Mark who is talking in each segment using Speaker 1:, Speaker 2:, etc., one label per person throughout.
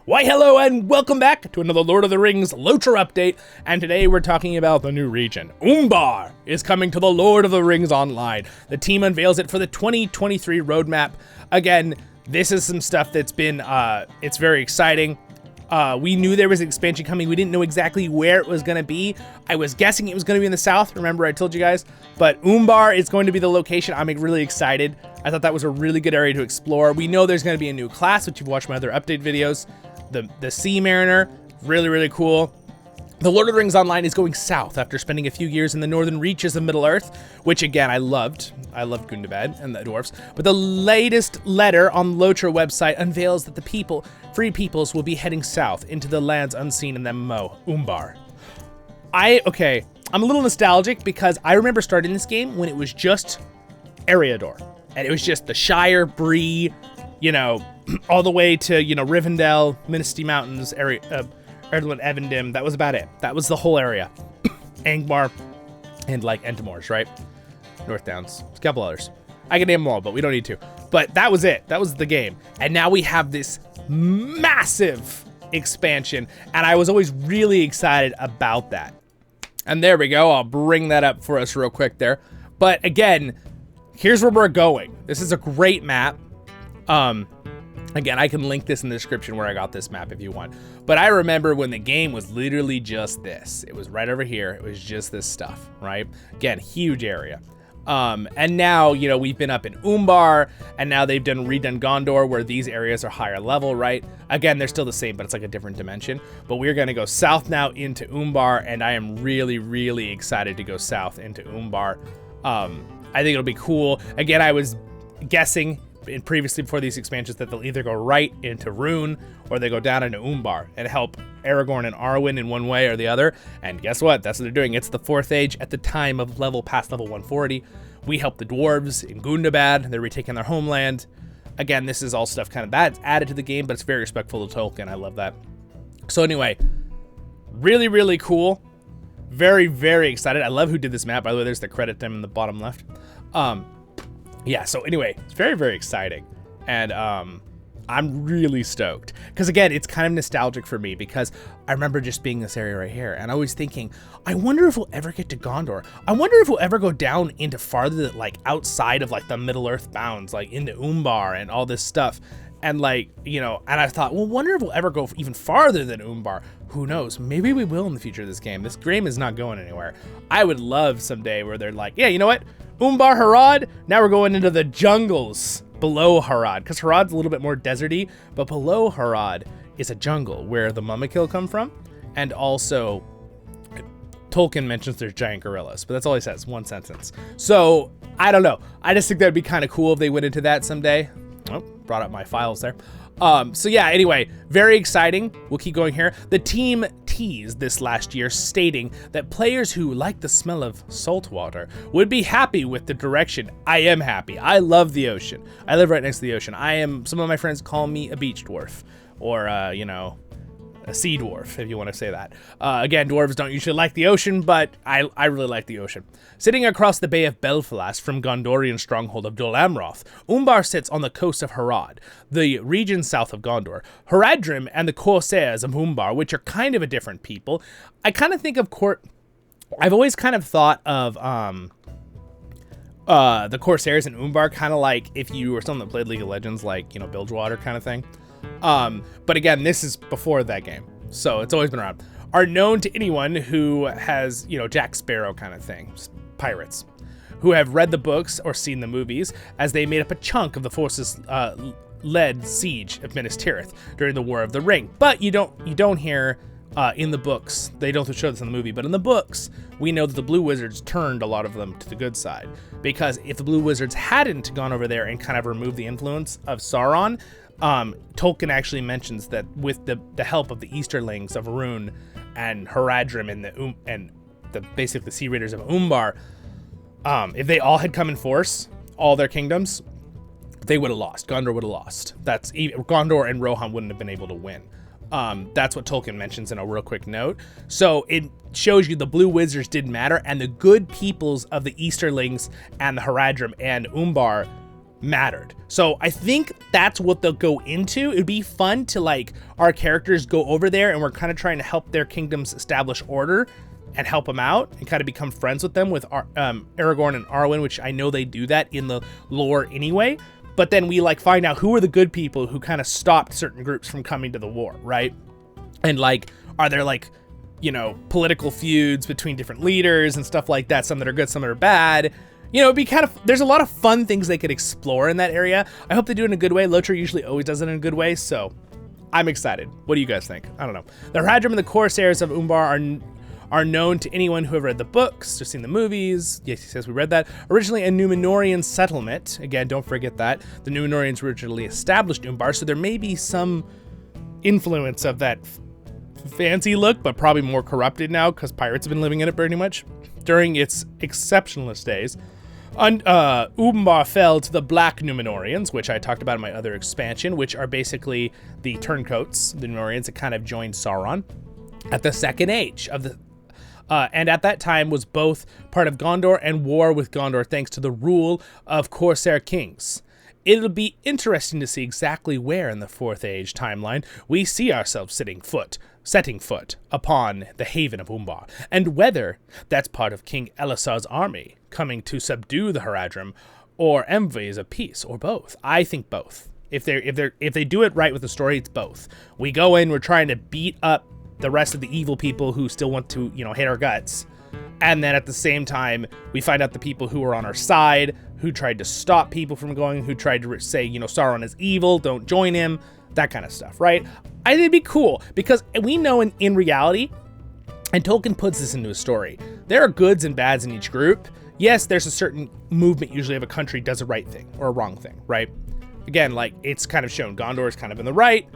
Speaker 1: Why hello and welcome back to another Lord of the Rings LOTRO update, and today we're talking about the new region. Umbar is coming to the Lord of the Rings Online. The team unveils it for the 2023 roadmap. Again, this is some stuff that's been, it's very exciting. We knew there was an expansion coming. We didn't know exactly where it was going to be. I was guessing it was going to be in the south. Remember, I told you guys. But Umbar is going to be the location. I'm really excited. I thought that was a really good area to explore. We know there's going to be a new class, which you've watched my other update videos. The Sea Mariner, really cool. The Lord of the Rings Online is going south after spending a few years in the northern reaches of Middle-earth, which again, I loved Gundabad and the dwarves. But the latest letter on the LOTRO website unveils that the free peoples will be heading south into the lands unseen in the MMO, Umbar. I'm a little nostalgic because I remember starting this game when it was just Eriador. And it was just the Shire, Bree, all the way to, Rivendell, Misty Mountains, Erdlin, Evendim. That was about it. That was the whole area. Angmar and Entomors, right? North Downs. A couple others. I can name them all, but we don't need to. But that was it. That was the game. And now we have this massive expansion, and I was always really excited about that. And there we go. I'll bring that up for us real quick there. But again, here's where we're going. This is a great map. Again, I can link this in the description where I got this map if you want. But I remember when the game was literally just this. It was right over here. It was just this stuff, right? Again, huge area. And now, we've been up in Umbar, and now they've redone Gondor, where these areas are higher level, right? Again, they're still the same, but it's like a different dimension. But we're going to go south now into Umbar, and I am really excited to go south into Umbar. I think it'll be cool. Again, I was guessing previously before these expansions that they'll either go right into Rune or they go down into Umbar and help Aragorn and Arwen in one way or the other. And guess what? That's what they're doing. It's the fourth age at the time of past level 140. We help the dwarves in Gundabad. They're retaking their homeland. Again, this is all stuff kind of that's added to the game, but it's very respectful to Tolkien. I love that. So anyway, really cool. Very excited. I love who did this map. By the way, there's the credit them in the bottom left. Yeah, so anyway, it's very exciting, and I'm really stoked because again, it's kind of nostalgic for me because I remember just being this area right here, and I was thinking, I wonder if we'll ever get to Gondor. I wonder if we'll ever go down into farther, outside of the Middle-earth bounds, into Umbar and all this stuff, and and I thought, well, wonder if we'll ever go even farther than Umbar. Who knows? Maybe we will in the future of this game. This game is not going anywhere. I would love someday where they're like, yeah, you know what? Umbar Harad, now we're going into the jungles below Harad, because Harad's a little bit more deserty, but below Harad is a jungle where the Mumakil come from, and also Tolkien mentions there's giant gorillas, but that's all he says, one sentence. So, I don't know. I just think that'd be kind of cool if they went into that someday. Oh, brought up my files there. So yeah, anyway, very exciting. We'll keep going here. The team teased this last year, stating that players who like the smell of salt water would be happy with the direction. I am happy. I love the ocean. I live right next to the ocean. Some of my friends call me a beach dwarf, or, a sea dwarf, if you want to say that. Again, dwarves don't usually like the ocean, but I really like the ocean. Sitting across the Bay of Belfalas from Gondorian stronghold of Dol Amroth, Umbar sits on the coast of Harad, the region south of Gondor. Haradrim and the Corsairs of Umbar, which are kind of a different people. I kind of think of I've always kind of thought of the Corsairs in Umbar, kind of like if you were someone that played League of Legends, Bilgewater kind of thing. But again, this is before that game, so it's always been around. Are known to anyone who has, Jack Sparrow kind of thing, pirates, who have read the books or seen the movies, as they made up a chunk of the forces led siege of Minas Tirith during the War of the Ring. But you don't hear in the books. They don't show this in the movie, but in the books, we know that the Blue Wizards turned a lot of them to the good side, because if the Blue Wizards hadn't gone over there and kind of removed the influence of Sauron, Tolkien actually mentions that with the help of the Easterlings of Rune and Haradrim and the basically Sea Raiders of Umbar, if they all had come in force, all their kingdoms, they would have lost. Gondor would have lost. Gondor and Rohan wouldn't have been able to win. That's what Tolkien mentions in a real quick note. So it shows you the Blue Wizards didn't matter, and the good peoples of the Easterlings and the Haradrim and Umbar mattered. So I think that's what they'll go into. It'd be fun to like our characters go over there and we're kind of trying to help their kingdoms establish order and help them out and kind of become friends with them with Aragorn and Arwen, which I know they do that in the lore anyway. But then we like find out who are the good people who kind of stopped certain groups from coming to the war, right? And like, are there like, you know, political feuds between different leaders and stuff like that? Some that are good, some that are bad. You know, it'd be kind of, there's a lot of fun things they could explore in that area. I hope they do it in a good way. LOTRO usually always does it in a good way, so I'm excited. What do you guys think? I don't know. The Haradrim and the Corsairs of Umbar are known to anyone who have read the books, just seen the movies. Yes, he says we read that. Originally a Númenórean settlement. Again, don't forget that. The Númenóreans originally established Umbar, so there may be some influence of that fancy look, but probably more corrupted now because pirates have been living in it pretty much during its exceptionalist days. Umbar fell to the Black Númenóreans, which I talked about in my other expansion, which are basically the turncoats, the Númenóreans that kind of joined Sauron at the Second Age of the. And at that time was both part of Gondor and war with Gondor thanks to the rule of Corsair kings. It'll be interesting to see exactly where in the Fourth Age timeline we see ourselves setting foot upon the haven of Umbar, and whether that's part of King Elisar's army coming to subdue the Haradrim, or envies of peace, or both. I think both. If they do it right with the story, it's both. We go in, we're trying to beat up the rest of the evil people who still want to, you know, hate our guts. And then at the same time, we find out the people who are on our side, who tried to stop people from going, who tried to say, you know, Sauron is evil, don't join him, that kind of stuff, right? I think it'd be cool because we know in reality, and Tolkien puts this into a story, there are goods and bads in each group. Yes, there's a certain movement usually of a country does a right thing or a wrong thing, right? Again, like it's kind of shown Gondor is kind of in the right,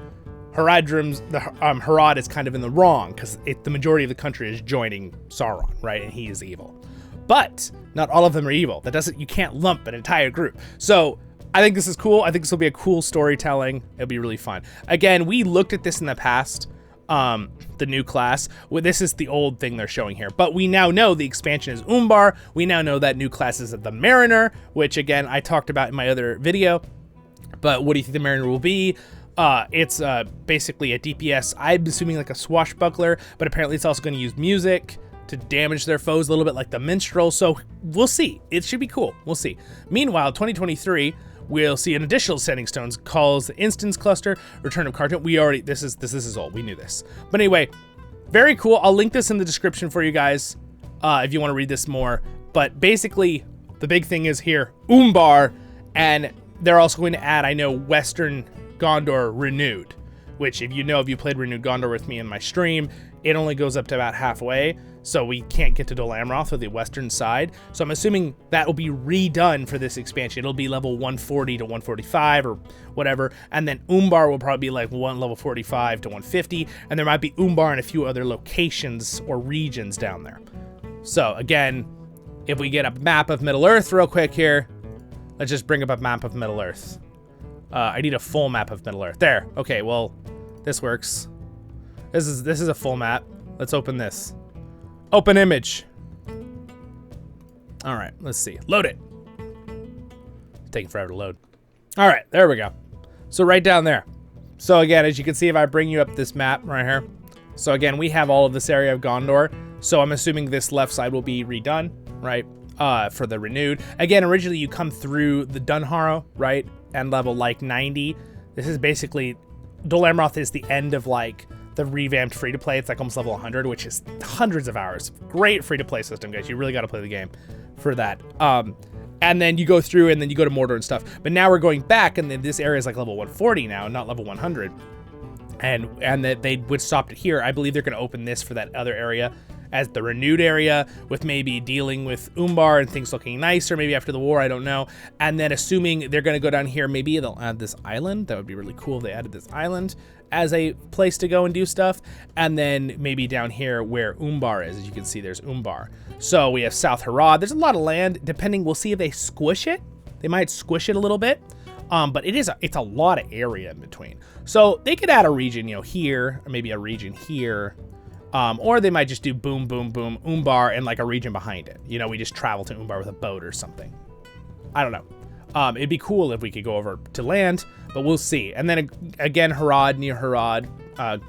Speaker 1: Harad is kind of in the wrong because the majority of the country is joining Sauron, right? And he is evil. But not all of them are evil. You can't lump an entire group. So I think this is cool. I think this will be a cool storytelling. It'll be really fun. Again, we looked at this in the past, the new class. Well, this is the old thing they're showing here. But we now know the expansion is Umbar. We now know that new class is the Mariner, which again, I talked about in my other video. But what do you think the Mariner will be? It's basically a DPS, I'm assuming like a swashbuckler, but apparently it's also going to use music to damage their foes a little bit like the minstrel, so we'll see. It should be cool. We'll see. Meanwhile, 2023, we'll see an additional setting stones calls the Instance Cluster, Return of Cartoon. We already, this is old. We knew this. But anyway, very cool. I'll link this in the description for you guys if you want to read this more. But basically, the big thing is here, Umbar, and they're also going to add, I know, Western Gondor Renewed, which if you played Renewed Gondor with me in my stream, it only goes up to about halfway, so we can't get to Dol Amroth or the western side. So I'm assuming that will be redone for this expansion. It'll be level 140 to 145 or whatever, and then Umbar will probably be like level 45 to 150, and there might be Umbar in a few other locations or regions down there. So again, if we get a map of Middle-earth real quick here, let's just bring up a map of Middle-earth. I need a full map of Middle-earth. There. Okay, well, this works. This is a full map. Let's open this. Open image. All right, let's see. Load it. It's taking forever to load. All right, there we go. So right down there. So again, as you can see, if I bring you up this map right here. So again, we have all of this area of Gondor. So I'm assuming this left side will be redone, right? For the Renewed. Again, originally you come through the Dunharrow, right? And level like 90. This is basically, Dol Amroth is the end of like the revamped free-to-play. It's like almost level 100, which is hundreds of hours. Great free-to-play system, guys. You really got to play the game for that. And then you go through and then you go to Mordor and stuff. But now we're going back and then this area is like level 140 now, not level 100. And that they would stop it here. I believe they're going to open this for that other area as the Renewed area, with maybe dealing with Umbar and things looking nicer, maybe after the war, I don't know. And then assuming they're going to go down here, maybe they'll add this island. That would be really cool if they added this island as a place to go and do stuff. And then maybe down here where Umbar is, as you can see, there's Umbar. So we have South Harad. There's a lot of land, depending, we'll see if they squish it. They might squish it a little bit. But it's a lot of area in between. So they could add a region, you know, here, or maybe a region here. Or they might just do boom, boom, boom, Umbar, and like a region behind it. You know, we just travel to Umbar with a boat or something. I don't know. It'd be cool if we could go over to land, but we'll see. And then again, Harad, near Harad,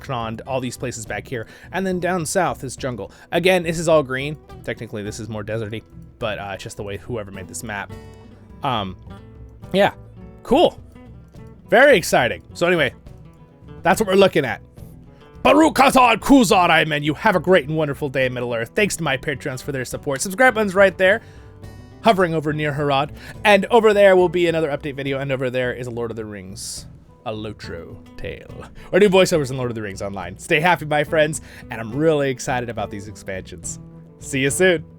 Speaker 1: Knond, all these places back here. And then down south is jungle. Again, this is all green. Technically, this is more deserty, but it's just the way whoever made this map. Yeah, cool. Very exciting. So anyway, that's what we're looking at. Baruch Atah Kuzar, Amen. You have a great and wonderful day in Middle-earth. Thanks to my patrons for their support. Subscribe button's right there, hovering over near Harad. And over there will be another update video, and over there is a Lord of the Rings, a LOTRO tale. Or new voiceovers in Lord of the Rings Online. Stay happy, my friends, and I'm really excited about these expansions. See you soon.